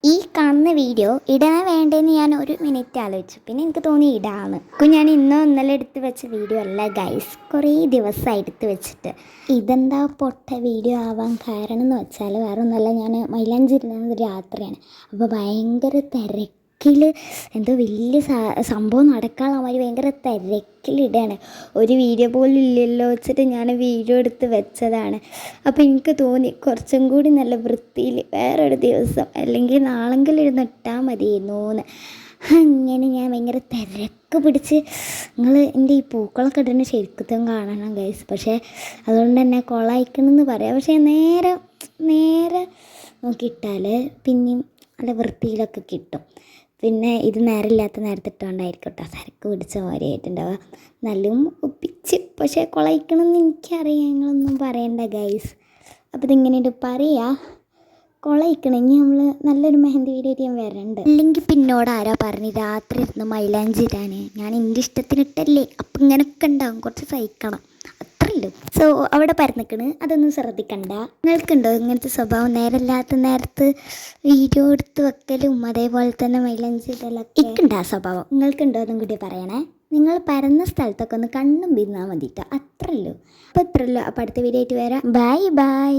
ഈ കാണുന്ന വീഡിയോ ഇടണ വേണ്ടതെന്ന് ഞാൻ ഒരു മിനിറ്റ് ആലോചിച്ചു. പിന്നെ എനിക്ക് തോന്നി ഇടാണ്. ഞാൻ ഇന്നോ ഇന്നലെ എടുത്ത് വെച്ച വീഡിയോ അല്ല ഗൈസ്, കുറേ ദിവസമായി എടുത്ത് വെച്ചിട്ട്. ഇതെന്താ പൊട്ട വീഡിയോ ആവാൻ കാരണം എന്ന് വെച്ചാൽ വേറെ ഒന്നുമല്ല, ഞാൻ മൈലാഞ്ചി ഇരുന്നത് രാത്രിയാണ്. അപ്പോൾ ഭയങ്കര എന്തോ വലിയ സംഭവം നടക്കാനുള്ള മാതിരി ഭയങ്കര തിരക്കിലിടുകയാണ്. ഒരു വീഡിയോ പോലും ഇല്ലല്ലോ വെച്ചിട്ട് ഞാൻ വീഡിയോ എടുത്ത് വെച്ചതാണ്. അപ്പോൾ എനിക്ക് തോന്നി കുറച്ചും കൂടി നല്ല വൃത്തിയിൽ വേറൊരു ദിവസം അല്ലെങ്കിൽ നാളെങ്കിലും ഇരുന്ന് ഇട്ടാൽ മതിയായിരുന്നു എന്ന്. അങ്ങനെ ഞാൻ ഭയങ്കര തിരക്ക് പിടിച്ച്, നിങ്ങൾ എൻ്റെ ഈ പൂക്കളൊക്കെ ഇടുന്ന ശരിക്കും കാണണം ഗൈസ്. പക്ഷേ അതുകൊണ്ട് തന്നെ കൊളായിക്കണമെന്ന് പറയാം. പക്ഷേ നേരെ നോക്കിയിട്ടാൽ പിന്നെയും നല്ല വൃത്തിയിലൊക്കെ കിട്ടും. പിന്നെ ഇത് നേരമില്ലാത്ത നേരത്തെ ഇട്ടുകൊണ്ടായിരിക്കും കേട്ടോ തിരക്ക് പിടിച്ച മാതിരിയായിട്ടുണ്ടാവുക. നല്ലും ഒപ്പിച്ച്, പക്ഷേ കൊളയിക്കണമെന്ന് എനിക്കറിയാം, നിങ്ങളൊന്നും പറയണ്ട ഗൈസ്. അപ്പോൾ ഇതിങ്ങനെയുണ്ട് പറയാം, കൊളയിക്കണമെങ്കിൽ നമ്മൾ നല്ലൊരു മെഹന്തി വീഡിയോ ഞാൻ വരണ്ട്. അല്ലെങ്കിൽ പിന്നോട് ആരാ പറഞ്ഞ് രാത്രി ഇരുന്ന് മൈലാഞ്ചി ഇടാൻ? ഞാൻ എൻ്റെ ഇഷ്ടത്തിനിട്ടല്ലേ, അപ്പം ഇങ്ങനെയൊക്കെ ഉണ്ടാവും, കുറച്ച് സഹിക്കണം, അത്രയല്ലോ. സോ അവിടെ പരന്നിക്കണ്, അതൊന്നും ശ്രദ്ധിക്കണ്ട. നിങ്ങൾക്കുണ്ടോ ഇങ്ങനത്തെ സ്വഭാവം? നേരമില്ലാത്ത നേരത്ത് വീഡിയോ എടുത്ത് വെക്കലും അതേപോലെ തന്നെ മൈലാഞ്ചി ഇടലൊക്കെ? എനിക്കുണ്ട് ആ സ്വഭാവം. നിങ്ങൾക്കുണ്ടോ എന്നും കൂടി പറയണേ. നിങ്ങൾ പരന്ന സ്ഥലത്തൊക്കെ ഒന്ന് കണ്ണും പിന്നാൽ മതിട്ടോ, അത്രയല്ലോ. അപ്പോൾ ഇത്രയല്ലോ. അപ്പോൾ അടുത്ത വീഡിയോ ആയിട്ട് വരാം. Bye bye.